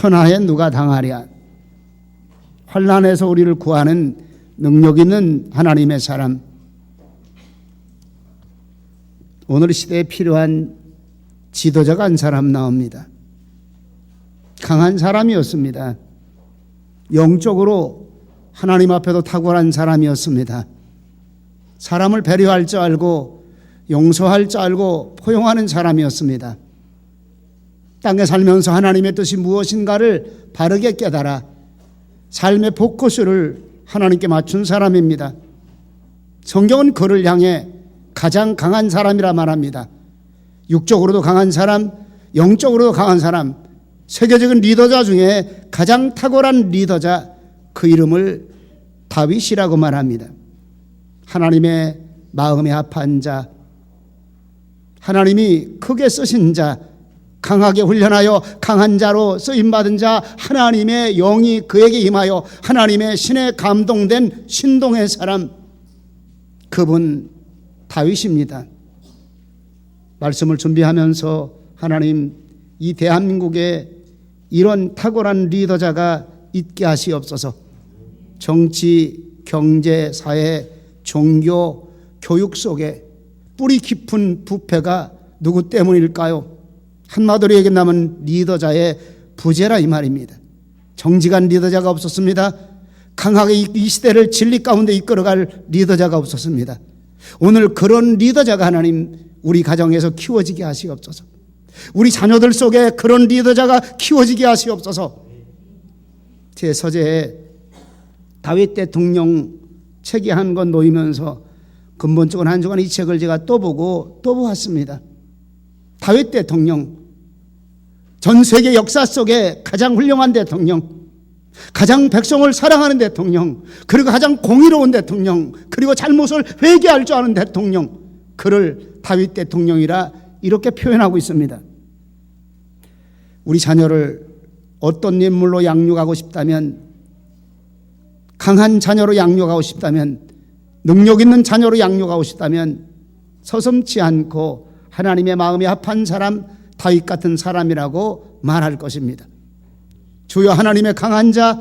천하에 누가 당하랴. 환난에서 우리를 구하는 능력 있는 하나님의 사람. 오늘 시대에 필요한 지도자가 한 사람 나옵니다. 강한 사람이었습니다. 영적으로 하나님 앞에도 탁월한 사람이었습니다. 사람을 배려할 줄 알고 용서할 줄 알고 포용하는 사람이었습니다. 땅에 살면서 하나님의 뜻이 무엇인가를 바르게 깨달아 삶의 포커스를 하나님께 맞춘 사람입니다. 성경은 그를 향해 가장 강한 사람이라 말합니다. 육적으로도 강한 사람, 영적으로도 강한 사람, 세계적인 리더자 중에 가장 탁월한 리더자, 그 이름을 다윗이라고 말합니다. 하나님의 마음에 합한 자, 하나님이 크게 쓰신 자, 강하게 훈련하여 강한 자로 쓰임받은 자, 하나님의 영이 그에게 임하여 하나님의 신에 감동된 신동의 사람, 그분 다윗입니다. 말씀을 준비하면서 하나님, 이 대한민국에 이런 탁월한 리더자가 있게 하시옵소서. 정치, 경제, 사회, 종교, 교육 속에 뿌리 깊은 부패가 누구 때문일까요? 한마디로 얘기하면 리더자의 부재라 이 말입니다. 정직한 리더자가 없었습니다. 강하게 이 시대를 진리 가운데 이끌어갈 리더자가 없었습니다. 오늘 그런 리더자가 하나님 우리 가정에서 키워지게 하시옵소서. 우리 자녀들 속에 그런 리더자가 키워지게 하시옵소서. 제 서재에 다윗 대통령 책이 한 권 놓이면서 근본적으로 한 주간 이 책을 제가 또 보고 또 보았습니다. 다윗 대통령, 전 세계 역사 속에 가장 훌륭한 대통령, 가장 백성을 사랑하는 대통령, 그리고 가장 공의로운 대통령, 그리고 잘못을 회개할 줄 아는 대통령, 그를 다윗 대통령이라 이렇게 표현하고 있습니다. 우리 자녀를 어떤 인물로 양육하고 싶다면, 강한 자녀로 양육하고 싶다면, 능력 있는 자녀로 양육하고 싶다면 서슴지 않고 하나님의 마음에 합한 사람, 다윗 같은 사람이라고 말할 것입니다. 주여 하나님의 강한 자,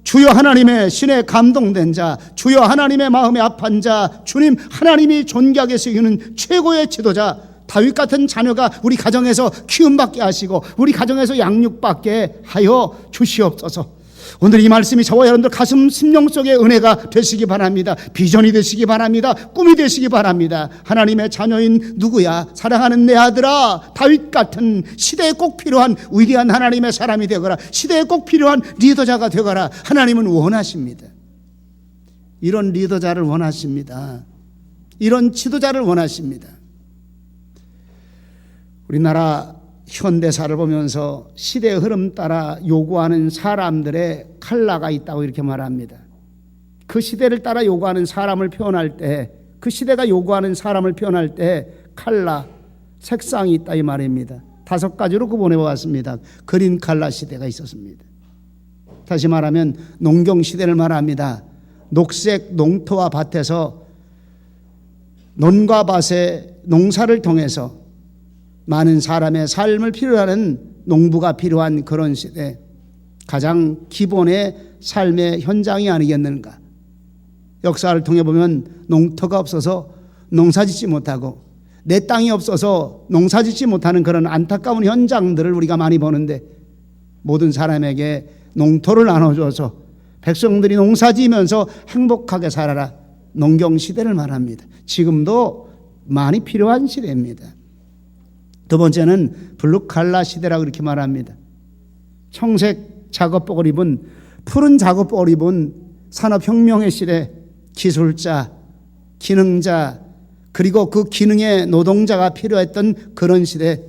주여 하나님의 신에 감동된 자, 주여 하나님의 마음에 합한 자, 주님 하나님이 존귀하게 여기는 최고의 지도자, 다윗 같은 자녀가 우리 가정에서 키움받게 하시고 우리 가정에서 양육받게 하여 주시옵소서. 오늘 이 말씀이 저와 여러분들 가슴 심령 속의 은혜가 되시기 바랍니다. 비전이 되시기 바랍니다. 꿈이 되시기 바랍니다. 하나님의 자녀인 누구야? 사랑하는 내 아들아, 다윗 같은 시대에 꼭 필요한 위대한 하나님의 사람이 되거라. 시대에 꼭 필요한 리더자가 되거라. 하나님은 원하십니다. 이런 리더자를 원하십니다. 이런 지도자를 원하십니다. 우리나라 현대사를 보면서 시대의 흐름 따라 요구하는 사람들의 컬러가 있다고 이렇게 말합니다. 그 시대를 따라 요구하는 사람을 표현할 때, 그 시대가 요구하는 사람을 표현할 때 컬러, 색상이 있다 이 말입니다. 5가지로 구분해 보았습니다. 그린 컬러 시대가 있었습니다. 다시 말하면 농경 시대를 말합니다. 녹색 농토와 밭에서 논과 밭의 농사를 통해서 많은 사람의 삶을 필요로 하는 농부가 필요한 그런 시대, 가장 기본의 삶의 현장이 아니겠는가. 역사를 통해 보면 농토가 없어서 농사짓지 못하고 내 땅이 없어서 농사짓지 못하는 그런 안타까운 현장들을 우리가 많이 보는데, 모든 사람에게 농토를 나눠줘서 백성들이 농사지으면서 행복하게 살아라, 농경 시대를 말합니다. 지금도 많이 필요한 시대입니다. 두 번째는 블루칼라 시대라고 이렇게 말합니다. 청색 작업복을 입은, 푸른 작업복을 입은 산업혁명의 시대, 기술자, 기능자, 그리고 그 기능의 노동자가 필요했던 그런 시대.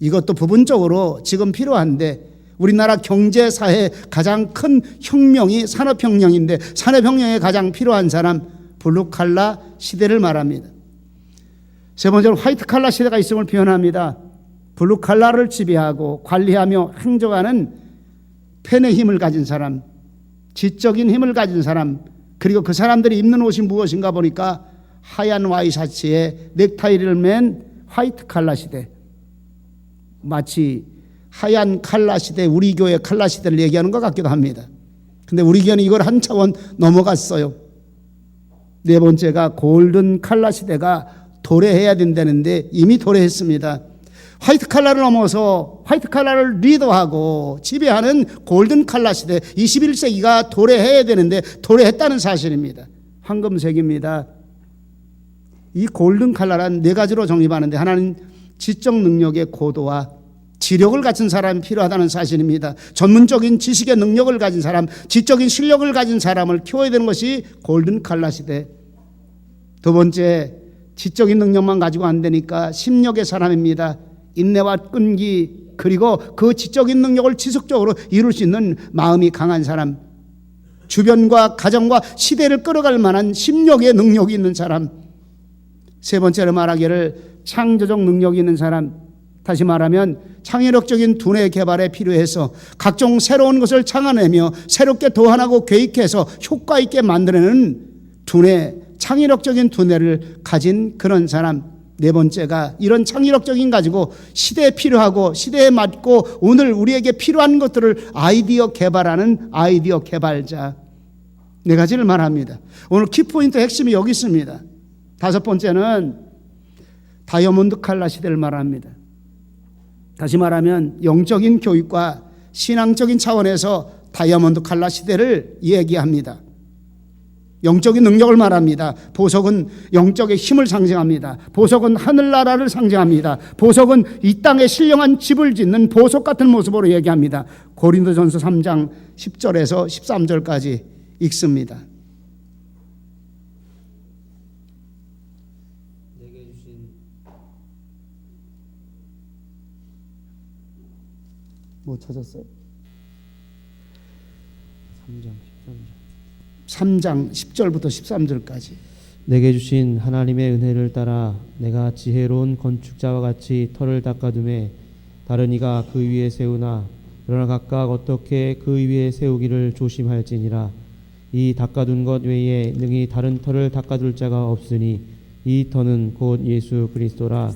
이것도 부분적으로 지금 필요한데, 우리나라 경제 사회의 가장 큰 혁명이 산업혁명인데, 산업혁명에 가장 필요한 사람, 블루칼라 시대를 말합니다. 세 번째로 화이트 칼라 시대가 있음을 표현합니다. 블루 칼라를 지배하고 관리하며 행정하는 펜의 힘을 가진 사람, 지적인 힘을 가진 사람, 그리고 그 사람들이 입는 옷이 무엇인가 보니까 하얀 와이셔츠에 넥타이를 맨 화이트 칼라 시대. 마치 하얀 칼라 시대, 우리 교회 칼라 시대를 얘기하는 것 같기도 합니다. 근데 우리 교회는 이걸 한 차원 넘어갔어요. 네 번째가 골든 칼라 시대가 도래해야 된다는데 이미 도래했습니다. 화이트 칼라를 넘어서 화이트 칼라를 리더하고 지배하는 골든 칼라 시대, 21세기가 도래해야 되는데 도래했다는 사실입니다. 황금색입니다. 이 골든 칼라란 네 가지로 정립하는데, 하나는 지적 능력의 고도와 지력을 갖춘 사람이 필요하다는 사실입니다. 전문적인 지식의 능력을 가진 사람, 지적인 실력을 가진 사람을 키워야 되는 것이 골든 칼라 시대. 두 번째, 지적인 능력만 가지고 안 되니까 심력의 사람입니다. 인내와 끈기, 그리고 그 지적인 능력을 지속적으로 이룰 수 있는 마음이 강한 사람, 주변과 가정과 시대를 끌어갈 만한 심력의 능력이 있는 사람. 세 번째로 말하기를 창조적 능력이 있는 사람, 다시 말하면 창의력적인 두뇌 개발에 필요해서 각종 새로운 것을 창안하며 새롭게 도안하고 계획해서 효과 있게 만들어내는 두뇌, 창의력적인 두뇌를 가진 그런 사람. 네 번째가 이런 창의력적인 가지고 시대에 필요하고 시대에 맞고 오늘 우리에게 필요한 것들을 아이디어 개발하는 아이디어 개발자. 네 가지를 말합니다. 오늘 키포인트 핵심이 여기 있습니다. 다섯 번째는 다이아몬드 칼라 시대를 말합니다. 다시 말하면 영적인 교육과 신앙적인 차원에서 다이아몬드 칼라 시대를 얘기합니다. 영적인 능력을 말합니다. 보석은 영적의 힘을 상징합니다. 보석은 하늘나라를 상징합니다. 보석은 이 땅에 신령한 집을 짓는 보석 같은 모습으로 얘기합니다. 고린도전서 3장 10절에서 13절까지 읽습니다. 뭐 찾았어요? 3장 10절부터 13절까지. 내게 주신 하나님의 은혜를 따라 내가 지혜로운 건축자와 같이 터를 닦아둠에 다른 이가 그 위에 세우나 그러나 각각 어떻게 그 위에 세우기를 조심할지니라. 이 닦아둔 것 외에 능히 다른 터를 닦아둘 자가 없으니 이 터는 곧 예수 그리스도라.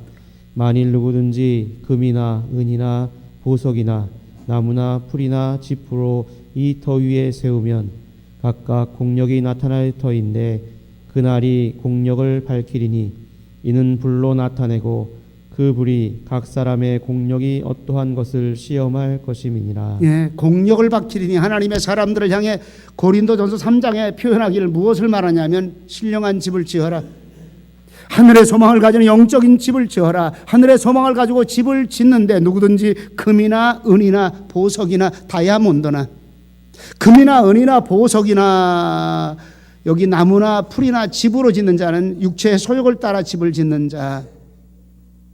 만일 누구든지 금이나 은이나 보석이나 나무나 풀이나 짚으로 이 터 위에 세우면 각각 공력이 나타날 터인데 그날이 공력을 밝히리니 이는 불로 나타내고 그 불이 각 사람의 공력이 어떠한 것을 시험할 것임이니라. 예, 공력을 밝히리니 하나님의 사람들을 향해 고린도전서 3장에 표현하기를 무엇을 말하냐면 신령한 집을 지어라. 하늘의 소망을 가지는 영적인 집을 지어라. 하늘의 소망을 가지고 집을 짓는데 누구든지 금이나 은이나 보석이나 다이아몬드나, 금이나 은이나 보석이나 여기 나무나 풀이나 집으로 짓는 자는 육체의 소욕을 따라 집을 짓는 자.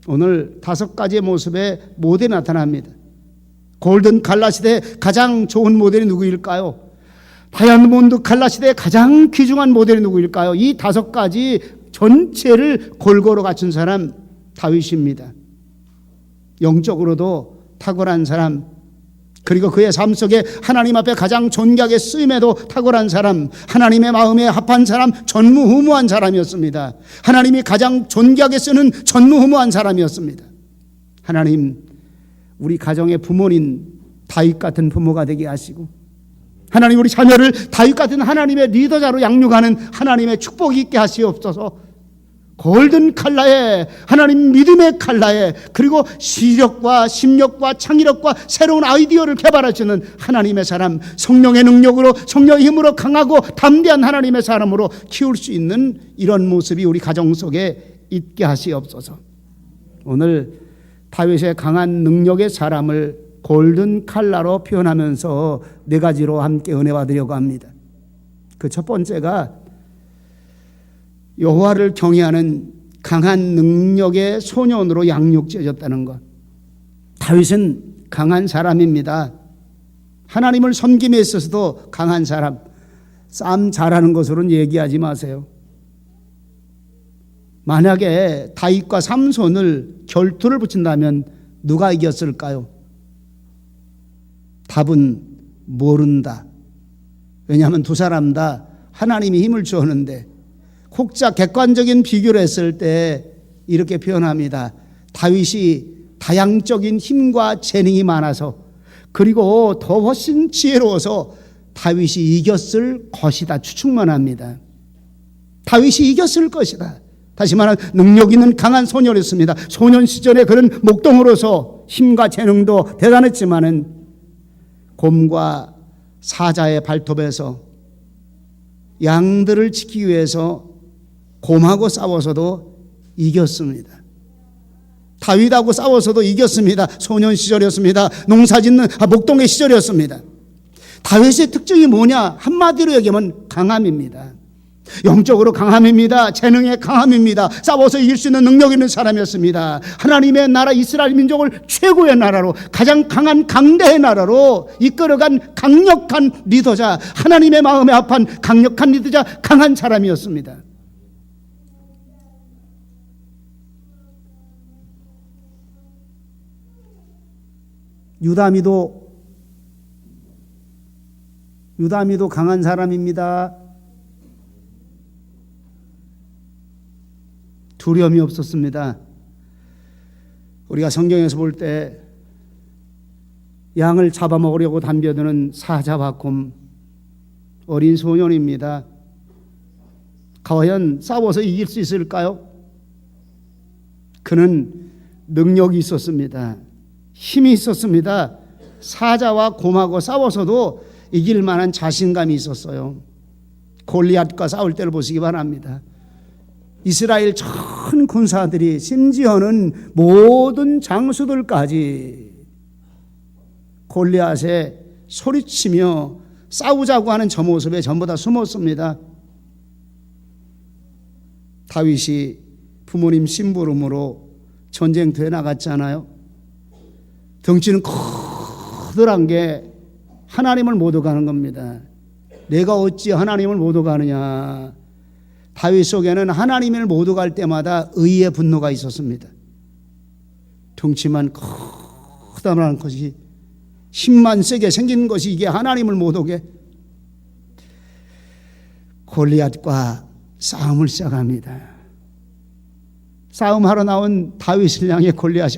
오늘 다섯 가지의 모습의 모델이 나타납니다. 골든 칼라 시대의 가장 좋은 모델이 누구일까요? 다이아몬드 칼라 시대의 가장 귀중한 모델이 누구일까요? 이 다섯 가지 전체를 골고루 갖춘 사람 다윗입니다. 영적으로도 탁월한 사람, 그리고 그의 삶 속에 하나님 앞에 가장 존귀하게 쓰임에도 탁월한 사람, 하나님의 마음에 합한 사람, 전무후무한 사람이었습니다. 하나님이 가장 존귀하게 쓰는 전무후무한 사람이었습니다. 하나님, 우리 가정의 부모님 다윗 같은 부모가 되게 하시고, 하나님 우리 자녀를 다윗 같은 하나님의 리더자로 양육하는 하나님의 축복이 있게 하시옵소서. 골든 칼라에, 하나님 믿음의 칼라에, 그리고 시력과 심력과 창의력과 새로운 아이디어를 개발하시는 하나님의 사람, 성령의 능력으로, 성령의 힘으로 강하고 담대한 하나님의 사람으로 키울 수 있는 이런 모습이 우리 가정 속에 있게 하시옵소서. 오늘 다윗의 강한 능력의 사람을 골든 칼라로 표현하면서 네 가지로 함께 은혜 받으려고 합니다. 그 첫 번째가 여호와를 경외하는 강한 능력의 소년으로 양육되어졌다는 것. 다윗은 강한 사람입니다. 하나님을 섬김에 있어서도 강한 사람. 싸움 잘하는 것으로는 얘기하지 마세요. 만약에 다윗과 삼손을 결투를 붙인다면 누가 이겼을까요? 답은 모른다. 왜냐하면 두 사람 다 하나님이 힘을 주었는데, 혹자 객관적인 비교를 했을 때 이렇게 표현합니다. 다윗이 다양적인 힘과 재능이 많아서 그리고 더 훨씬 지혜로워서 다윗이 이겼을 것이다 추측만 합니다. 다윗이 이겼을 것이다. 다시 말하면 능력 있는 강한 소년이었습니다. 소년 시절에 그는 목동으로서 힘과 재능도 대단했지만은 곰과 사자의 발톱에서 양들을 지키기 위해서 곰하고 싸워서도 이겼습니다. 다윗하고 싸워서도 이겼습니다. 소년 시절이었습니다. 농사짓는 목동의 시절이었습니다. 다윗의 특징이 뭐냐? 한마디로 얘기하면 강함입니다. 영적으로 강함입니다. 재능의 강함입니다. 싸워서 이길 수 있는 능력 있는 사람이었습니다. 하나님의 나라 이스라엘 민족을 최고의 나라로, 가장 강한 강대의 나라로 이끌어간 강력한 리더자, 하나님의 마음에 합한 강력한 리더자, 강한 사람이었습니다. 유다미도 강한 사람입니다. 두려움이 없었습니다. 우리가 성경에서 볼 때 양을 잡아먹으려고 덤벼드는 사자와 곰, 어린 소년입니다. 과연 싸워서 이길 수 있을까요? 그는 능력이 있었습니다. 힘이 있었습니다. 사자와 곰하고 싸워서도 이길 만한 자신감이 있었어요. 골리앗과 싸울 때를 보시기 바랍니다. 이스라엘 전 군사들이, 심지어는 모든 장수들까지 골리앗에 소리치며 싸우자고 하는 저 모습에 전부 다 숨었습니다. 다윗이 부모님 심부름으로 전쟁터에 나갔잖아요. 덩치는 커다란 게 하나님을 못 오가는 겁니다. 내가 어찌 하나님을 못 오가느냐. 다윗 속에는 하나님을 못 오갈 때마다 의의 분노가 있었습니다. 덩치만 커다란 것이, 힘만 세게 생긴 것이 이게 하나님을 못 오게. 골리앗과 싸움을 시작합니다. 싸움하러 나온 다윗을 향해 골리앗이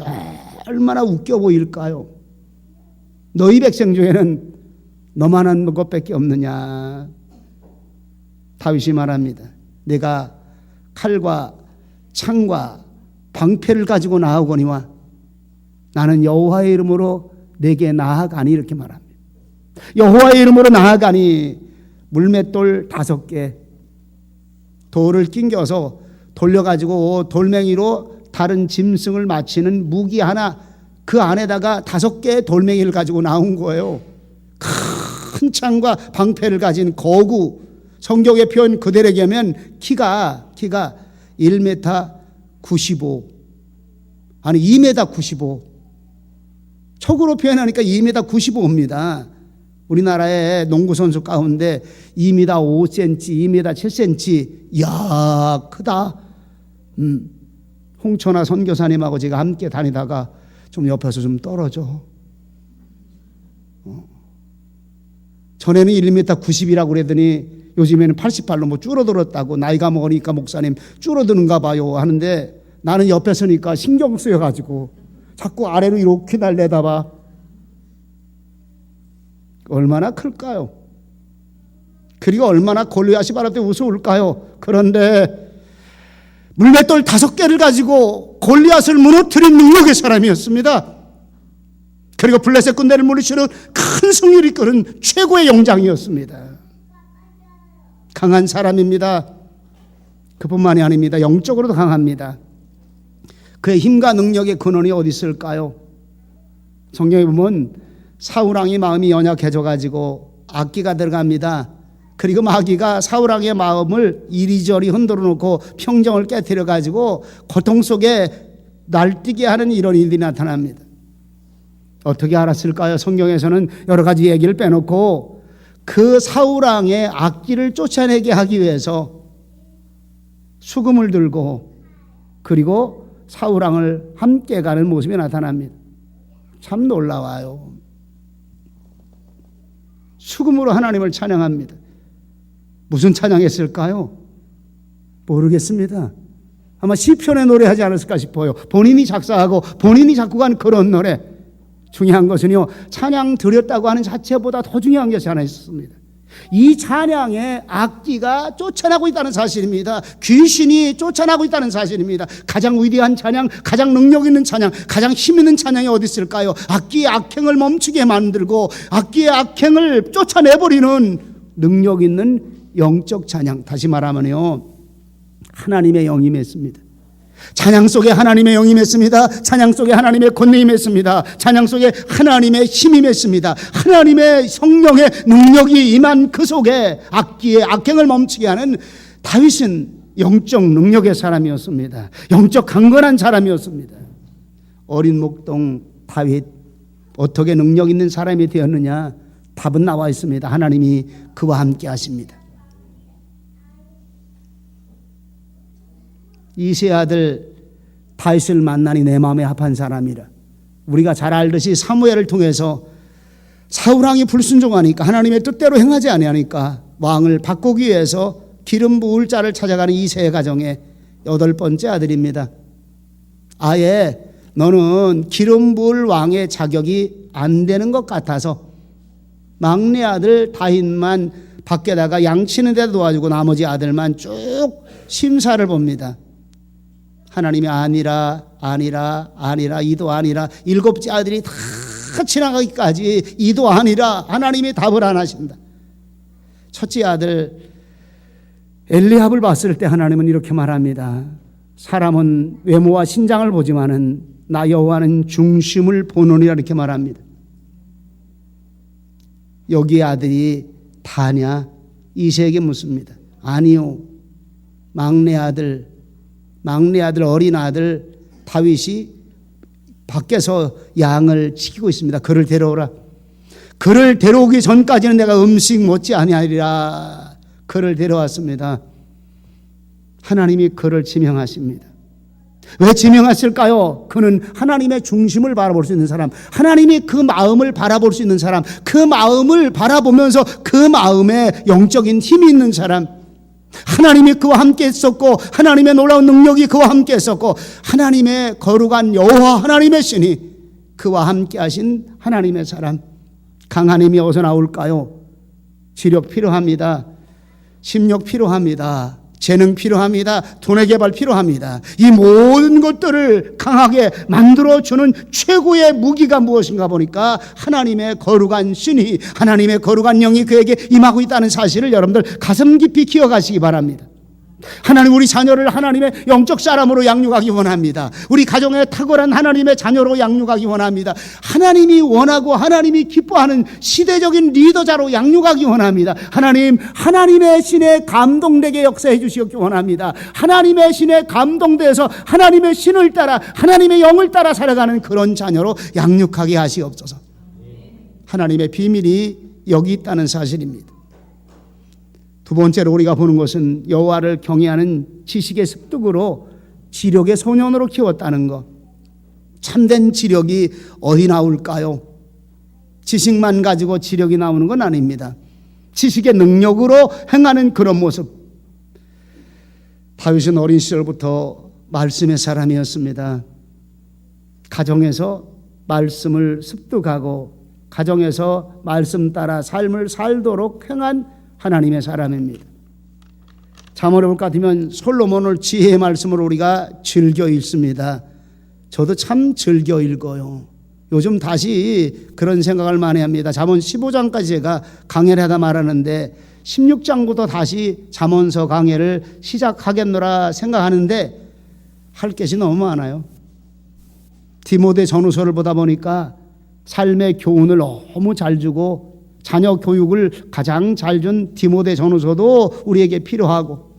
얼마나 웃겨 보일까요? 너희 백성 중에는 너만한 것밖에 없느냐. 다윗이 말합니다. 내가 칼과 창과 방패를 가지고 나아오거니와 나는 여호와의 이름으로 내게 나아가니, 이렇게 말합니다. 여호와의 이름으로 나아가니 물맷돌 5개, 돌을 낑겨서 돌려가지고 돌멩이로 다른 짐승을 맞히는 무기 하나, 그 안에다가 5개의 돌멩이를 가지고 나온 거예요. 큰 창과 방패를 가진 거구, 성경의 표현 그대로 얘기하면 키가 1m 95, 아니 2m 95, 척으로 표현하니까 2m 95입니다. 우리나라의 농구선수 가운데 2m 5cm, 2m 7cm, 이야 크다. 홍천아 선교사님하고 제가 함께 다니다가 좀 옆에서 좀 떨어져. 전에는 1m 90이라고 그러더니 요즘에는 88로 뭐 줄어들었다고, 나이가 먹으니까 목사님 줄어드는가 봐요 하는데, 나는 옆에 서니까 신경 쓰여가지고 자꾸 아래로 이렇게 날 내다봐. 얼마나 클까요? 그리고 얼마나 골리앗이 바랄 때 우스울까요? 그런데 물맷돌 5개를 가지고 골리앗을 무너뜨린 능력의 사람이었습니다. 그리고 블레셋 군대를 물리치는 큰 승리를 이끄는 최고의 용장이었습니다. 강한 사람입니다. 그뿐만이 아닙니다. 영적으로도 강합니다. 그의 힘과 능력의 근원이 어디 있을까요? 성경에 보면 사울왕이 마음이 연약해져 가지고 악기가 들어갑니다. 그리고 마귀가 사울왕의 마음을 이리저리 흔들어 놓고 평정을 깨뜨려 가지고 고통 속에 날뛰게 하는 이런 일이 나타납니다. 어떻게 알았을까요? 성경에서는 여러 가지 얘기를 빼놓고 그 사울왕의 악기를 쫓아내게 하기 위해서 수금을 들고 그리고 사울왕을 함께 가는 모습이 나타납니다. 참 놀라워요. 수금으로 하나님을 찬양합니다. 무슨 찬양했을까요? 모르겠습니다. 아마 시편의 노래하지 않았을까 싶어요. 본인이 작사하고 본인이 작곡한 그런 노래. 중요한 것은요, 찬양 드렸다고 하는 자체보다 더 중요한 것이 하나 있었습니다. 이 찬양에 악기가 쫓아나고 있다는 사실입니다. 귀신이 쫓아나고 있다는 사실입니다. 가장 위대한 찬양, 가장 능력 있는 찬양, 가장 힘 있는 찬양이 어디 있을까요? 악기의 악행을 멈추게 만들고 악기의 악행을 쫓아내버리는 능력 있는 영적 찬양. 다시 말하면요, 하나님의 영이 임했습니다. 찬양 속에 하나님의 영이 임했습니다. 찬양 속에 하나님의 권능이 임했습니다. 찬양 속에 하나님의 힘이 임했습니다. 하나님의 성령의 능력이 임한 그 속에 악기의 악행을 멈추게 하는 다윗은 영적 능력의 사람이었습니다. 영적 강건한 사람이었습니다. 어린 목동 다윗, 어떻게 능력 있는 사람이 되었느냐? 답은 나와 있습니다. 하나님이 그와 함께 하십니다. 이세 아들 다윗을 만나니 내 마음에 합한 사람이라. 우리가 잘 알듯이 사무엘을 통해서 사울왕이 불순종하니까, 하나님의 뜻대로 행하지 아니하니까 왕을 바꾸기 위해서 기름 부을 자를 찾아가는 이세의 가정의 8번째 아들입니다. 아예 너는 기름 부을 왕의 자격이 안 되는 것 같아서 막내 아들 다윗만 밖에다가 양치는 데 도와주고 나머지 아들만 쭉 심사를 봅니다. 하나님이 아니라 이도 아니라 7째 아들이 다 지나가기까지 이도 아니라 하나님이 답을 안 하신다. 첫째 아들 엘리압을 봤을 때 하나님은 이렇게 말합니다. 사람은 외모와 신장을 보지만은 나 여호와는 중심을 보느니라 이렇게 말합니다. 여기 아들이 다냐? 이세에게 묻습니다. 아니요. 막내 아들 어린 아들 다윗이 밖에서 양을 지키고 있습니다. 그를 데려오라. 그를 데려오기 전까지는 내가 음식 못지 아니하리라. 그를 데려왔습니다. 하나님이 그를 지명하십니다. 왜 지명하실까요? 그는 하나님의 중심을 바라볼 수 있는 사람, 하나님이 그 마음을 바라볼 수 있는 사람, 그 마음을 바라보면서 그 마음에 영적인 힘이 있는 사람, 하나님이 그와 함께 있었고 하나님의 놀라운 능력이 그와 함께 있었고 하나님의 거룩한 여호와 하나님의 신이 그와 함께 하신 하나님의 사람. 강한 힘이 어디서 나올까요? 지력 필요합니다. 심력 필요합니다. 재능 필요합니다. 돈의 개발 필요합니다. 이 모든 것들을 강하게 만들어주는 최고의 무기가 무엇인가 보니까 하나님의 거룩한 신이, 하나님의 거룩한 영이 그에게 임하고 있다는 사실을 여러분들 가슴 깊이 기억하시기 바랍니다. 하나님, 우리 자녀를 하나님의 영적 사람으로 양육하기 원합니다. 우리 가정에 탁월한 하나님의 자녀로 양육하기 원합니다. 하나님이 원하고 하나님이 기뻐하는 시대적인 리더자로 양육하기 원합니다. 하나님, 하나님의 신에 감동되게 역사해 주시기 원합니다. 하나님의 신에 감동돼서 하나님의 신을 따라 하나님의 영을 따라 살아가는 그런 자녀로 양육하게 하시옵소서. 하나님의 비밀이 여기 있다는 사실입니다. 두 번째로 우리가 보는 것은 여호와를 경외하는 지식의 습득으로 지력의 소년으로 키웠다는 것. 참된 지력이 어디 나올까요? 지식만 가지고 지력이 나오는 건 아닙니다. 지식의 능력으로 행하는 그런 모습. 다윗은 어린 시절부터 말씀의 사람이었습니다. 가정에서 말씀을 습득하고 가정에서 말씀 따라 삶을 살도록 행한 하나님의 사람입니다. 참 어려울 것 같으면 솔로몬을 지혜의 말씀으로 우리가 즐겨 읽습니다. 저도 참 즐겨 읽어요. 요즘 다시 그런 생각을 많이 합니다. 잠언 15장까지 제가 강해를 하다 말하는데 16장부터 다시 잠언서 강해를 시작하겠노라 생각하는데 할 것이 너무 많아요. 디모데 전후서를 보다 보니까 삶의 교훈을 너무 잘 주고 자녀 교육을 가장 잘 준 디모데 전후서도 우리에게 필요하고,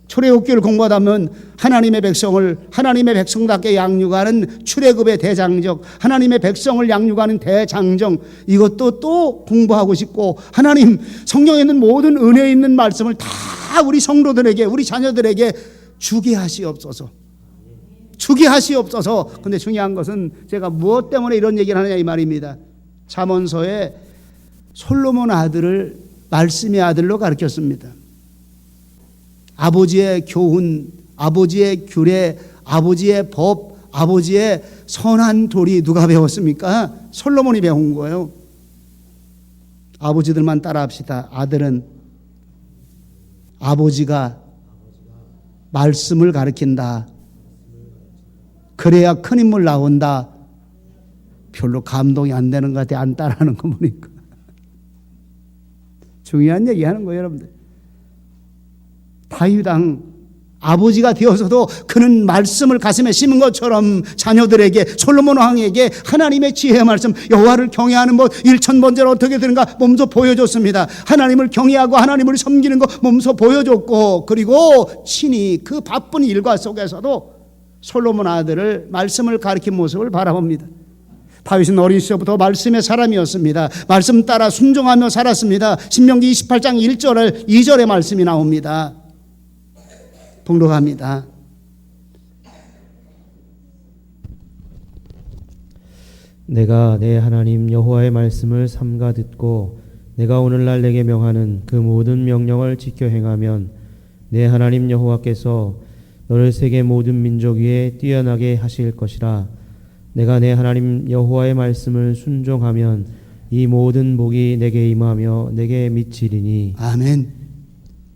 출애굽기를 공부하다 보면 하나님의 백성을 하나님의 백성답게 양육하는 출애굽의 대장적, 하나님의 백성을 양육하는 대장정, 이것도 또 공부하고 싶고, 하나님 성경에 있는 모든 은혜 있는 말씀을 다 우리 성도들에게, 우리 자녀들에게 주게 하시옵소서. 주게 하시옵소서. 근데 중요한 것은 제가 무엇 때문에 이런 얘기를 하느냐 이 말입니다. 잠언서에 솔로몬 아들을 말씀의 아들로 가르쳤습니다. 아버지의 교훈, 아버지의 규례, 아버지의 법, 아버지의 선한 도리 누가 배웠습니까? 솔로몬이 배운 거예요. 아버지들만 따라합시다. 아들은 아버지가 말씀을 가르친다. 그래야 큰 인물 나온다. 별로 감동이 안 되는 것 같아. 안 따라하는 거 보니까. 중요한 얘기 하는 거예요, 여러분들. 다윗 왕 아버지가 되어서도 그는 말씀을 가슴에 심은 것처럼 자녀들에게, 솔로몬 왕에게 하나님의 지혜의 말씀, 여호와를 경외하는 것 1,000번째로 어떻게 되는가 몸소 보여줬습니다. 하나님을 경외하고 하나님을 섬기는 것 몸소 보여줬고, 그리고 친히 그 바쁜 일과 속에서도 솔로몬 아들을 말씀을 가르친 모습을 바라봅니다. 다윗은 어린 시절부터 말씀의 사람이었습니다. 말씀 따라 순종하며 살았습니다. 신명기 28장 1절 2절의 말씀이 나옵니다. 봉독합니다. 내가 내 하나님 여호와의 말씀을 삼가 듣고 내가 오늘날 내게 명하는 그 모든 명령을 지켜 행하면 내 하나님 여호와께서 너를 세계 모든 민족 위에 뛰어나게 하실 것이라. 내가 내 하나님 여호와의 말씀을 순종하면 이 모든 복이 내게 임하며 내게 미치리니. 아멘.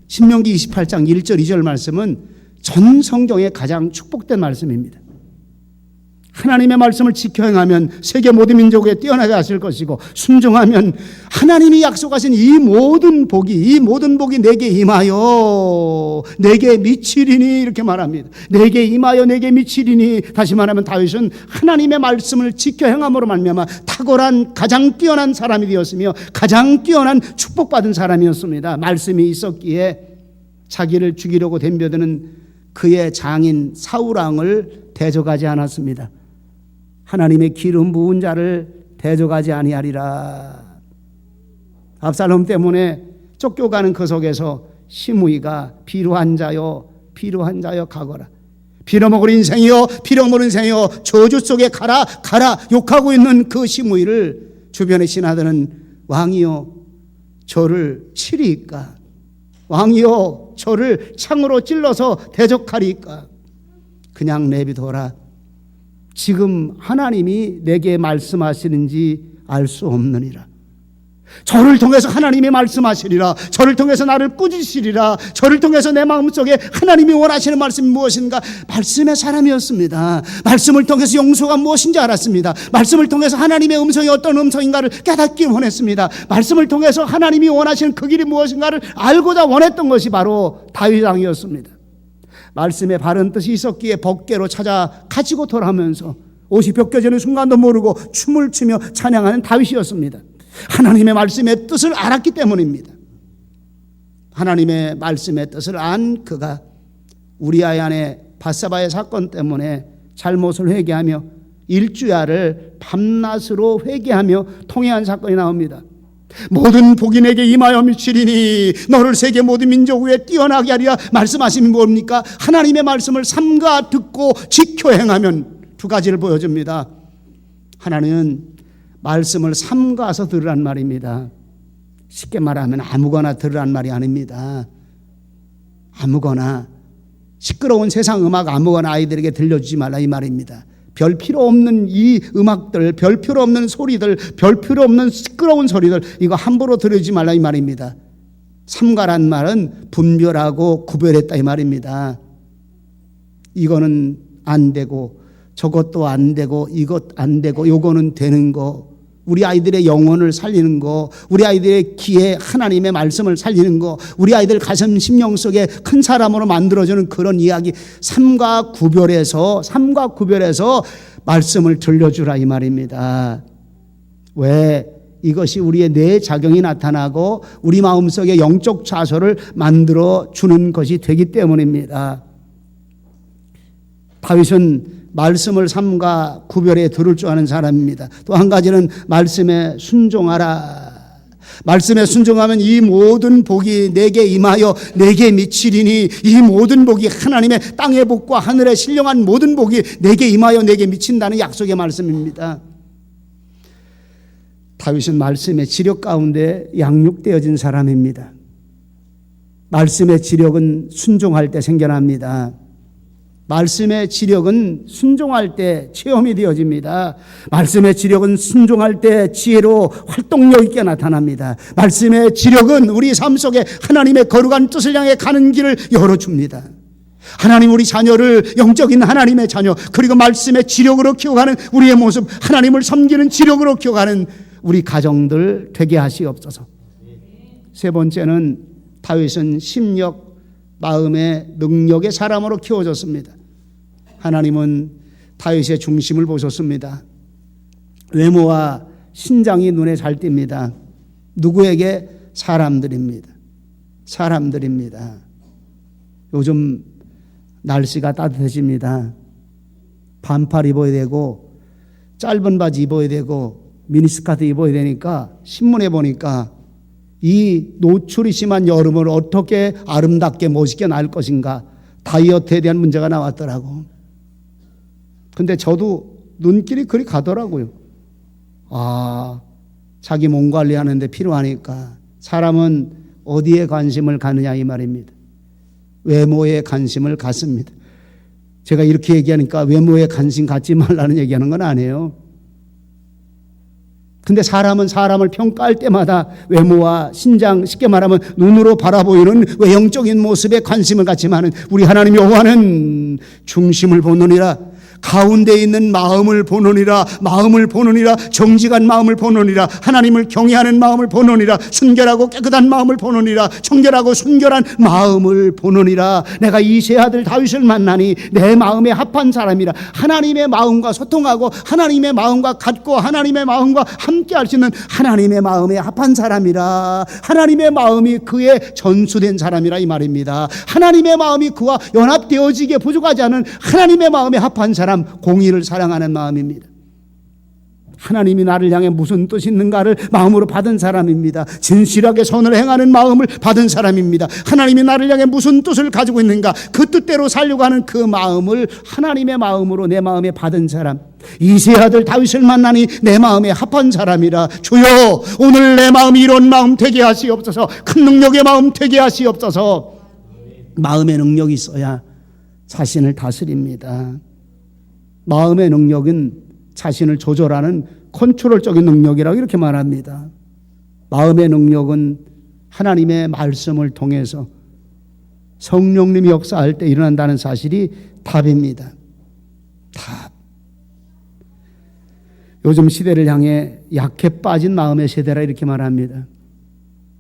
신명기 28장 1절 2절 말씀은 전 성경의 가장 축복된 말씀입니다. 하나님의 말씀을 지켜 행하면 세계 모든 민족에 뛰어나게 하실 것이고, 순종하면 하나님이 약속하신 이 모든 복이 내게 임하여 내게 미치리니, 이렇게 말합니다. 내게 임하여 내게 미치리니. 다시 말하면 다윗은 하나님의 말씀을 지켜 행함으로 말미암아 탁월한 가장 뛰어난 사람이 되었으며 가장 뛰어난 축복받은 사람이었습니다. 말씀이 있었기에 자기를 죽이려고 덤벼드는 그의 장인 사울 왕을 대적하지 않았습니다. 하나님의 기름 부은 자를 대적하지 아니하리라. 압살롬 때문에 쫓겨가는 그 속에서 시므이가 필요한 자여 가거라. 빌어먹을 인생이여 빌어먹을 인생이여 저주 속에 가라 욕하고 있는 그 시므이를 주변의 신하들은 왕이여 저를 치리이까, 왕이여 저를 창으로 찔러서 대적하리이까. 그냥 내비둬라. 지금 하나님이 내게 말씀하시는지 알 수 없느니라. 저를 통해서 하나님이 말씀하시리라. 저를 통해서 나를 꾸짖으시리라. 저를 통해서 내 마음속에 하나님이 원하시는 말씀이 무엇인가. 말씀의 사람이었습니다. 말씀을 통해서 용서가 무엇인지 알았습니다. 말씀을 통해서 하나님의 음성이 어떤 음성인가를 깨닫기 원했습니다. 말씀을 통해서 하나님이 원하시는 그 길이 무엇인가를 알고자 원했던 것이 바로 다윗 왕이었습니다. 말씀에 바른 뜻이 있었기에 법궤로 찾아 가지고 돌아오면서 옷이 벗겨지는 순간도 모르고 춤을 추며 찬양하는 다윗이었습니다. 하나님의 말씀의 뜻을 알았기 때문입니다. 하나님의 말씀의 뜻을 안 그가 우리아의 아내 밧세바의 사건 때문에 잘못을 회개하며 일주야를 밤낮으로 회개하며 통회한 사건이 나옵니다. 모든 복이 내게 임하여 미치리니 너를 세계 모든 민족 위에 뛰어나게 하리라. 말씀하심이 뭡니까? 하나님의 말씀을 삼가 듣고 지켜 행하면 두 가지를 보여줍니다. 하나는 말씀을 삼가서 들으란 말입니다. 쉽게 말하면 아무거나 들으란 말이 아닙니다. 아무거나 시끄러운 세상 음악 아무거나 아이들에게 들려주지 말라, 이 말입니다. 별 필요 없는 이 음악들, 별 필요 없는 소리들, 별 필요 없는 시끄러운 소리들, 이거 함부로 들으지 말라, 이 말입니다. 삼가란 말은 분별하고 구별했다, 이 말입니다. 이거는 안 되고 저것도 안 되고 이것 안 되고 요거는 되는 거, 우리 아이들의 영혼을 살리는 거, 우리 아이들의 귀에 하나님의 말씀을 살리는 거, 우리 아이들 가슴 심령 속에 큰 사람으로 만들어주는 그런 이야기, 삼가 구별해서 말씀을 들려주라, 이 말입니다. 왜? 이것이 우리의 뇌작용이 나타나고 우리 마음속에 영적 좌소를 만들어 주는 것이 되기 때문입니다. 다윗은 말씀을 삼가 구별해 들을 줄 아는 사람입니다. 또 한 가지는 말씀에 순종하라. 말씀에 순종하면 이 모든 복이 내게 임하여 내게 미치리니, 이 모든 복이 하나님의 땅의 복과 하늘의 신령한 모든 복이 내게 임하여 내게 미친다는 약속의 말씀입니다. 다윗은 말씀의 지력 가운데 양육되어진 사람입니다. 말씀의 지력은 순종할 때 생겨납니다. 말씀의 지력은 순종할 때 체험이 되어집니다. 말씀의 지력은 순종할 때 지혜로 활동력 있게 나타납니다. 말씀의 지력은 우리 삶 속에 하나님의 거룩한 뜻을 향해 가는 길을 열어줍니다. 하나님 우리 자녀를 영적인 하나님의 자녀 그리고 말씀의 지력으로 키워가는 우리의 모습, 하나님을 섬기는 지력으로 키워가는 우리 가정들 되게 하시옵소서. 세 번째는 다윗은 심력, 마음의 능력의 사람으로 키워졌습니다. 하나님은 다윗의 중심을 보셨습니다. 외모와 신장이 눈에 잘 띕니다. 누구에게? 사람들입니다. 사람들입니다. 요즘 날씨가 따뜻해집니다. 반팔 입어야 되고 짧은 바지 입어야 되고 미니스커트 입어야 되니까 신문에 보니까 이 노출이 심한 여름을 어떻게 아름답게 멋있게 날 것인가, 다이어트에 대한 문제가 나왔더라고. 근데 저도 눈길이 그리 가더라고요. 자기 몸 관리하는데 필요하니까 사람은 어디에 관심을 가느냐 이 말입니다. 외모에 관심을 갖습니다. 제가 이렇게 얘기하니까 외모에 관심 갖지 말라는 얘기하는 건 아니에요. 근데 사람은 사람을 평가할 때마다 외모와 신장, 쉽게 말하면 눈으로 바라보이는 외형적인 모습에 관심을 갖지만은 우리 하나님 여호와는 중심을 보느니라, 가운데 있는 마음을 보느니라, 마음을 보느니라, 정직한 마음을 보느니라, 하나님을 경외하는 마음을 보느니라, 순결하고 깨끗한 마음을 보느니라, 청결하고 순결한 마음을 보느니라. 내가 이세 아들 다윗을 만나니 내 마음에 합한 사람이라. 하나님의 마음과 소통하고 하나님의 마음과 같고 하나님의 마음과 함께 할 수 있는 하나님의 마음에 합한 사람이라. 하나님의 마음이 그의 전수된 사람이라 이 말입니다. 하나님의 마음이 그와 연합되어지게 부족하지 않은 하나님의 마음에 합한 사람, 공의를 사랑하는 마음입니다. 하나님이 나를 향해 무슨 뜻이 있는가를 마음으로 받은 사람입니다. 진실하게 선을 행하는 마음을 받은 사람입니다. 하나님이 나를 향해 무슨 뜻을 가지고 있는가, 그 뜻대로 살려고 하는 그 마음을 하나님의 마음으로 내 마음에 받은 사람, 이세 아들 다윗을 만나니 내 마음에 합한 사람이라. 주여 오늘 내 마음이 이런 마음 되게 하시옵소서. 큰 능력의 마음 되게 하시옵소서. 마음의 능력이 있어야 자신을 다스립니다. 마음의 능력은 자신을 조절하는 컨트롤적인 능력이라고 이렇게 말합니다. 마음의 능력은 하나님의 말씀을 통해서 성령님이 역사할 때 일어난다는 사실이 답입니다. 답. 요즘 시대를 향해 약해 빠진 마음의 세대라 이렇게 말합니다.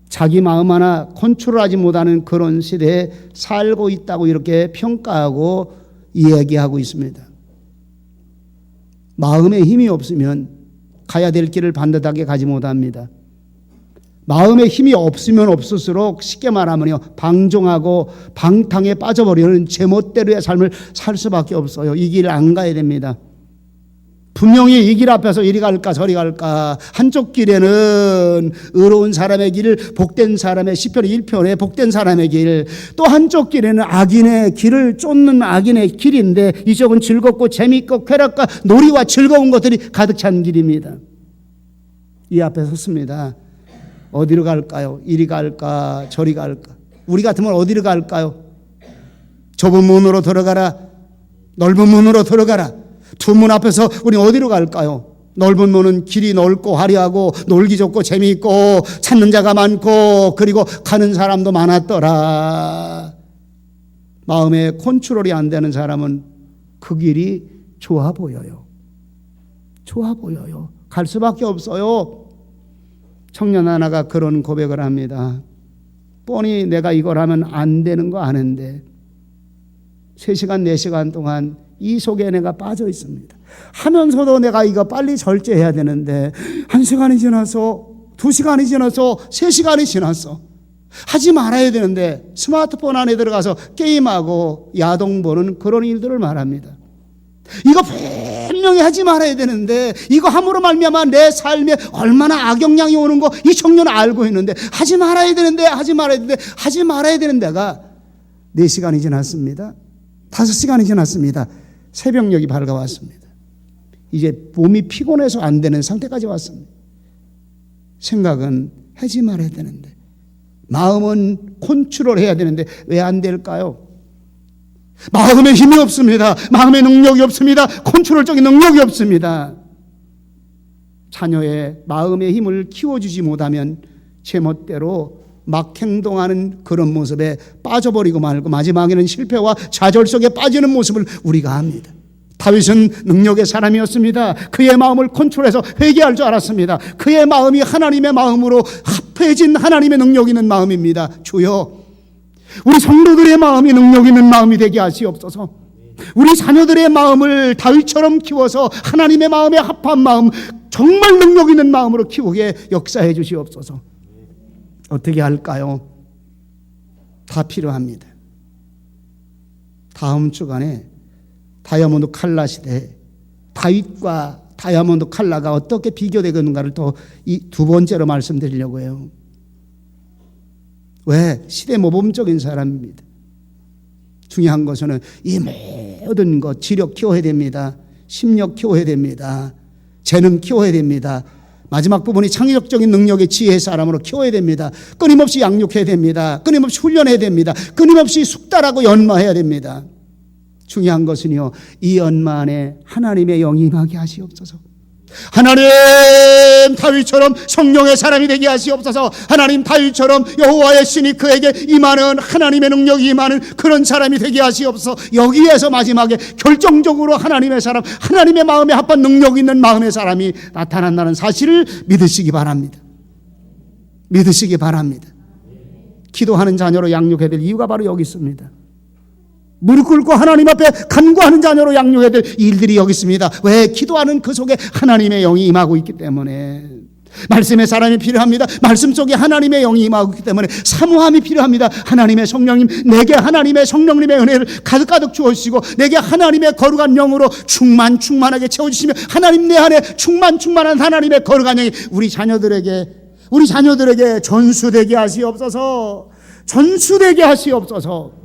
자기 마음 하나 컨트롤하지 못하는 그런 시대에 살고 있다고 이렇게 평가하고 이야기하고 있습니다. 마음에 힘이 없으면 가야 될 길을 반듯하게 가지 못합니다. 마음에 힘이 없으면 없을수록 쉽게 말하면요, 방종하고 방탕에 빠져버리는 제멋대로의 삶을 살 수밖에 없어요. 이 길을 안 가야 됩니다. 분명히 이 길 앞에서 이리 갈까 저리 갈까. 한쪽 길에는 의로운 사람의 길, 복된 사람의 시편 1편에 복된 사람의 길, 또 한쪽 길에는 악인의 길을 쫓는 악인의 길인데 이쪽은 즐겁고 재미있고 쾌락과 놀이와 즐거운 것들이 가득 찬 길입니다. 이 앞에 섰습니다. 어디로 갈까요? 이리 갈까 저리 갈까. 우리 같으면 어디로 갈까요? 좁은 문으로 들어가라, 넓은 문으로 들어가라. 두 문 앞에서 우리 어디로 갈까요? 넓은 문은 길이 넓고 화려하고 놀기 좋고 재미있고 찾는 자가 많고 그리고 가는 사람도 많았더라. 마음에 컨트롤이 안 되는 사람은 그 길이 좋아 보여요. 좋아 보여요. 갈 수밖에 없어요. 청년 하나가 그런 고백을 합니다. 뻔히 내가 이걸 하면 안 되는 거 아는데 3시간 4시간 동안 이 속에 내가 빠져 있습니다. 하면서도 내가 이거 빨리 절제해야 되는데 1시간이 지나서 2시간이 지나서 3시간이 지났어. 하지 말아야 되는데 스마트폰 안에 들어가서 게임하고 야동 보는 그런 일들을 말합니다. 이거 분명히 하지 말아야 되는데 이거 함으로 말미암아 내 삶에 얼마나 악영향이 오는 거 이 청년은 알고 있는데 하지 말아야 되는데 하지 말아야 되는 데가 4시간이 지났습니다. 5시간이 지났습니다. 새벽녘이 밝아왔습니다. 이제 몸이 피곤해서 안 되는 상태까지 왔습니다. 생각은 하지 말아야 되는데, 마음은 컨트롤해야 되는데 왜 안 될까요? 마음의 힘이 없습니다. 마음의 능력이 없습니다. 컨트롤적인 능력이 없습니다. 자녀의 마음의 힘을 키워주지 못하면 제멋대로 막 행동하는 그런 모습에 빠져버리고 말고 마지막에는 실패와 좌절 속에 빠지는 모습을 우리가 압니다. 다윗은 능력의 사람이었습니다. 그의 마음을 컨트롤해서 회개할 줄 알았습니다. 그의 마음이 하나님의 마음으로 합해진 하나님의 능력 있는 마음입니다. 주여, 우리 성도들의 마음이 능력 있는 마음이 되게 하시옵소서. 우리 자녀들의 마음을 다윗처럼 키워서 하나님의 마음에 합한 마음, 정말 능력 있는 마음으로 키우게 역사해 주시옵소서. 어떻게 할까요? 다 필요합니다. 다음 주간에 다이아몬드 칼라 시대, 다윗과 다이아몬드 칼라가 어떻게 비교되는가를 또 이 두 번째로 말씀드리려고 해요. 왜? 시대 모범적인 사람입니다. 중요한 것은 이 모든 것, 지력 키워야 됩니다. 심력 키워야 됩니다. 재능 키워야 됩니다. 마지막 부분이 창의적인 능력의 지혜의 사람으로 키워야 됩니다. 끊임없이 양육해야 됩니다. 끊임없이 훈련해야 됩니다. 끊임없이 숙달하고 연마해야 됩니다. 중요한 것은요, 이 연마 안에 하나님의 영이 임하게 하시옵소서. 하나님, 다윗처럼 성령의 사람이 되게 하시옵소서. 하나님, 다윗처럼 여호와의 신이 그에게 임하는 하나님의 능력이 임하는 그런 사람이 되게 하시옵소서. 여기에서 마지막에 결정적으로 하나님의 사람, 하나님의 마음에 합한 능력 있는 마음의 사람이 나타난다는 사실을 믿으시기 바랍니다. 믿으시기 바랍니다. 기도하는 자녀로 양육해야 될 이유가 바로 여기 있습니다. 무릎 꿇고 하나님 앞에 간구하는 자녀로 양육해야 될 일들이 여기 있습니다. 왜? 기도하는 그 속에 하나님의 영이 임하고 있기 때문에. 말씀의 사람이 필요합니다. 말씀 속에 하나님의 영이 임하고 있기 때문에 사모함이 필요합니다. 하나님의 성령님, 내게 하나님의 성령님의 은혜를 가득가득 주어주시고 내게 하나님의 거룩한 영으로 충만하게 채워주시며 하나님 내 안에 충만한 하나님의 거룩한 영이 우리 자녀들에게 전수되게 하시옵소서. 전수되게 하시옵소서.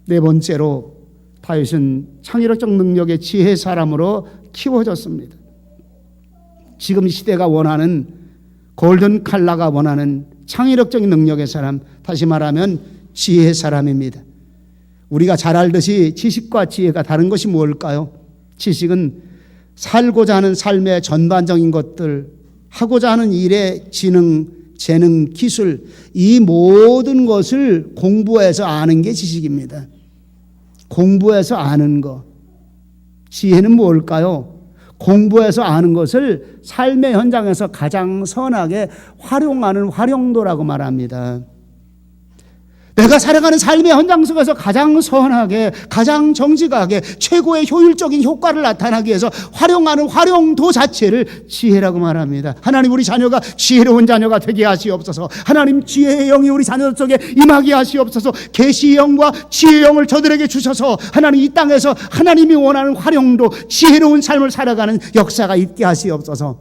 네 번째로 다윗은 창의력적 능력의 지혜 사람으로 키워졌습니다. 지금 시대가 원하는 골든 칼라가 원하는 창의력적인 능력의 사람, 다시 말하면 지혜 사람입니다. 우리가 잘 알듯이 지식과 지혜가 다른 것이 무엇일까요? 지식은 살고자 하는 삶의 전반적인 것들, 하고자 하는 일의 지능, 재능, 기술, 이 모든 것을 공부해서 아는 게 지식입니다. 공부해서 아는 것. 지혜는 뭘까요? 공부해서 아는 것을 삶의 현장에서 가장 선하게 활용하는 활용도라고 말합니다. 내가 살아가는 삶의 현장 속에서 가장 선하게, 가장 정직하게, 최고의 효율적인 효과를 나타나기 위해서 활용하는 활용도 자체를 지혜라고 말합니다. 하나님, 우리 자녀가 지혜로운 자녀가 되게 하시옵소서. 하나님, 지혜의 영이 우리 자녀들 속에 임하게 하시옵소서. 계시의 영과 지혜의 영을 저들에게 주셔서 하나님, 이 땅에서 하나님이 원하는 활용도, 지혜로운 삶을 살아가는 역사가 있게 하시옵소서.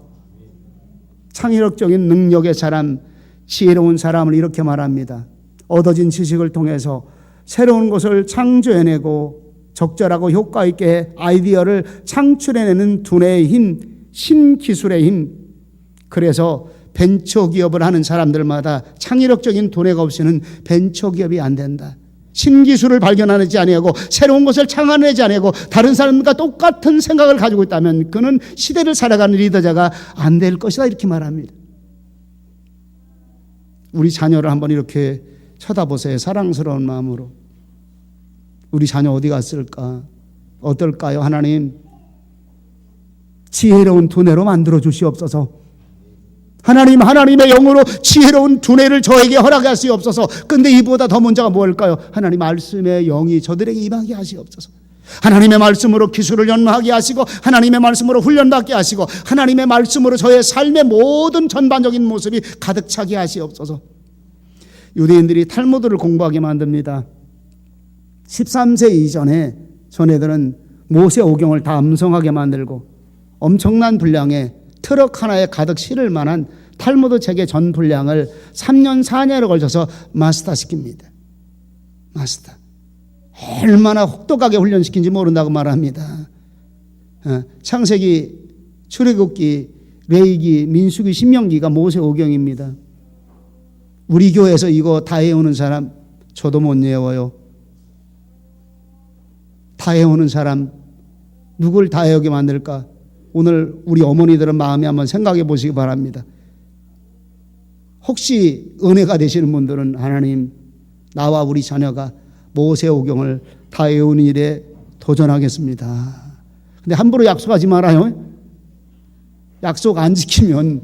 창의력적인 능력의 사람, 지혜로운 사람을 이렇게 말합니다. 얻어진 지식을 통해서 새로운 것을 창조해내고 적절하고 효과 있게 아이디어를 창출해내는 두뇌의 힘, 신기술의 힘. 그래서 벤처기업을 하는 사람들마다 창의력적인 두뇌가 없이는 벤처기업이 안 된다. 신기술을 발견하지 아니하고 새로운 것을 창안하지 아니하고 다른 사람과 똑같은 생각을 가지고 있다면 그는 시대를 살아가는 리더자가 안 될 것이다, 이렇게 말합니다. 우리 자녀를 한번 이렇게 쳐다보세요. 사랑스러운 마음으로. 우리 자녀 어디 갔을까? 어떨까요? 하나님, 지혜로운 두뇌로 만들어 주시옵소서. 하나님, 하나님의 영으로 지혜로운 두뇌를 저에게 허락하시옵소서. 근데 이보다 더 문제가 뭘까요? 하나님, 말씀의 영이 저들에게 임하게 하시옵소서. 하나님의 말씀으로 기술을 연마하게 하시고 하나님의 말씀으로 훈련받게 하시고 하나님의 말씀으로 저의 삶의 모든 전반적인 모습이 가득 차게 하시옵소서. 유대인들이 탈무드를 공부하게 만듭니다. 13세 이전에 전애들은 모세오경을 다 암송하게 만들고 엄청난 분량의 트럭 하나에 가득 실을 만한 탈무드 책의 전 분량을 3년 4년에 걸쳐서 마스터시킵니다. 마스터. 얼마나 혹독하게 훈련시킨지 모른다고 말합니다. 창세기, 출애굽기, 레위기, 민수기, 신명기가 모세오경입니다. 우리 교회에서 이거 다 외우는 사람 저도 못 외워요. 다해오는 사람, 누굴 다해오게 만들까? 오늘 우리 어머니들은 마음에 한번 생각해 보시기 바랍니다. 혹시 은혜가 되시는 분들은 하나님, 나와 우리 자녀가 모세오경을 다해오는 일에 도전하겠습니다. 근데 함부로 약속하지 말아요. 약속 안 지키면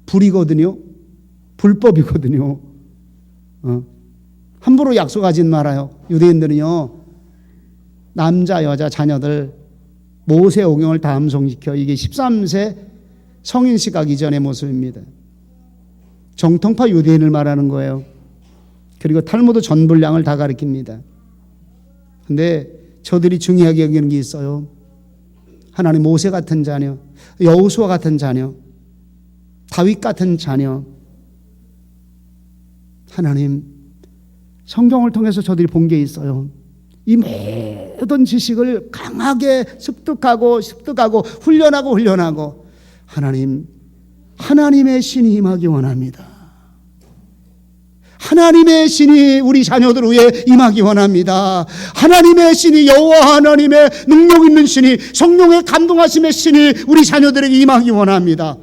불이거든요. 불법이거든요. 함부로 약속하지 말아요. 유대인들은요, 남자 여자 자녀들 모세오경을 다 암송시켜. 이게 13세 성인식 가기 전의 모습입니다. 정통파 유대인을 말하는 거예요. 그리고 탈무드 전 분량을 다 가리킵니다. 근데 저들이 중요하게 여기는 게 있어요. 하나님, 모세 같은 자녀, 여호수아 같은 자녀, 다윗 같은 자녀. 하나님, 성경을 통해서 저들이 본 게 있어요. 이 모든 지식을 강하게 습득하고 훈련하고 하나님, 하나님의 신이 임하기 원합니다. 하나님의 신이 우리 자녀들 위에 임하기 원합니다. 하나님의 신이, 여호와 하나님의 능력 있는 신이, 성령의 감동하심의 신이 우리 자녀들에게 임하기 원합니다.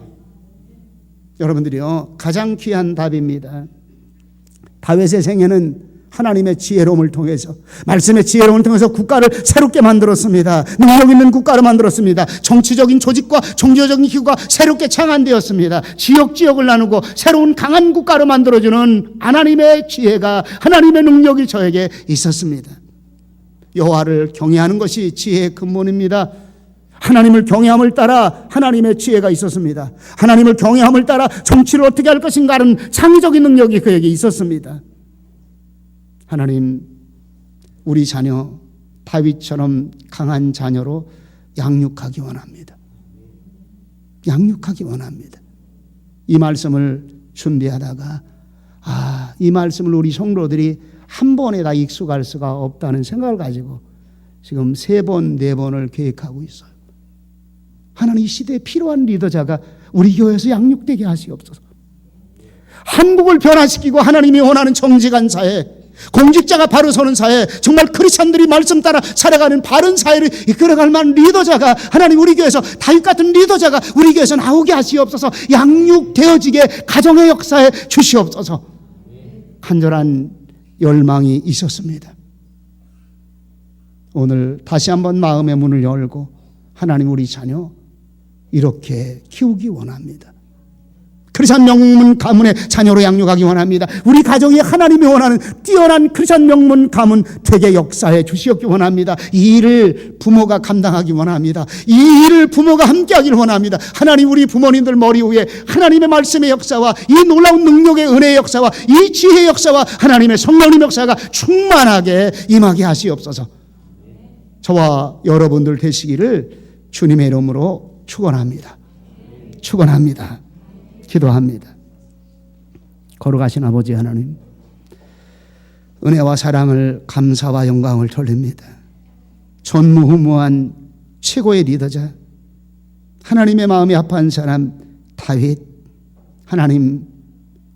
여러분들이요, 가장 귀한 답입니다. 다윗의 생애는 하나님의 지혜로움을 통해서, 말씀의 지혜로움을 통해서 국가를 새롭게 만들었습니다. 능력 있는 국가를 만들었습니다. 정치적인 조직과 종교적인 기구가 새롭게 창안되었습니다. 지역을 나누고 새로운 강한 국가를 만들어주는 하나님의 지혜가, 하나님의 능력이 저에게 있었습니다. 여호와를 경외하는 것이 지혜의 근본입니다. 하나님을 경외함을 따라 하나님의 지혜가 있었습니다. 하나님을 경외함을 따라 정치를 어떻게 할 것인가 하는 창의적인 능력이 그에게 있었습니다. 하나님, 우리 자녀 다윗처럼 강한 자녀로 양육하기 원합니다. 양육하기 원합니다. 이 말씀을 준비하다가 이 말씀을 우리 성도들이 한 번에 다 익숙할 수가 없다는 생각을 가지고 지금 3번, 4번을 계획하고 있어요. 하나님, 이 시대에 필요한 리더자가 우리 교회에서 양육되게 하시옵소서. 한국을 변화시키고 하나님이 원하는 정직한 사회, 공직자가 바로 서는 사회, 정말 크리스찬들이 말씀 따라 살아가는 바른 사회를 이끌어갈 만한 리더자가, 하나님, 우리 교회에서 다윗 같은 리더자가 우리 교회에서 나오게 하시옵소서. 양육되어지게 가정의 역사에 주시옵소서. 간절한 열망이 있었습니다. 오늘 다시 한번 마음의 문을 열고 하나님, 우리 자녀 이렇게 키우기 원합니다. 크리스찬 명문 가문의 자녀로 양육하기 원합니다. 우리 가정이 하나님이 원하는 뛰어난 크리스찬 명문 가문 되게 역사해 주시옵기 원합니다. 이 일을 부모가 감당하기 원합니다. 이 일을 부모가 함께하기를 원합니다. 하나님, 우리 부모님들 머리 위에 하나님의 말씀의 역사와 이 놀라운 능력의 은혜의 역사와 이 지혜의 역사와 하나님의 성령님 역사가 충만하게 임하게 하시옵소서. 저와 여러분들 되시기를 주님의 이름으로 축원합니다. 축원합니다. 기도합니다. 걸어가신 아버지 하나님, 은혜와 사랑을, 감사와 영광을 돌립니다. 전무후무한 최고의 리더자, 하나님의 마음이 합한 사람 다윗, 하나님,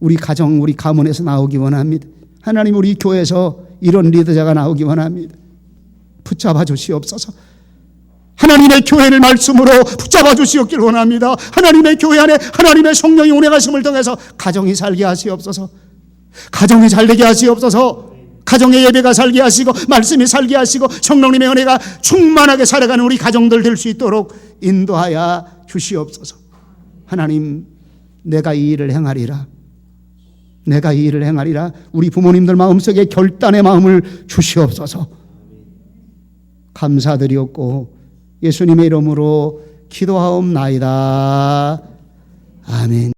우리 가정, 우리 가문에서 나오기 원합니다. 하나님, 우리 교회에서 이런 리더자가 나오기 원합니다. 붙잡아 주시옵소서. 하나님의 교회를 말씀으로 붙잡아 주시옵기를 원합니다. 하나님의 교회 안에 하나님의 성령이 운행하심을 통해서 가정이 살게 하시옵소서. 가정이 잘되게 하시옵소서. 가정의 예배가 살게 하시고 말씀이 살게 하시고 성령님의 은혜가 충만하게 살아가는 우리 가정들 될 수 있도록 인도하여 주시옵소서. 하나님, 내가 이 일을 행하리라. 내가 이 일을 행하리라. 우리 부모님들 마음속에 결단의 마음을 주시옵소서. 감사드리옵고 예수님의 이름으로 기도하옵나이다. 아멘.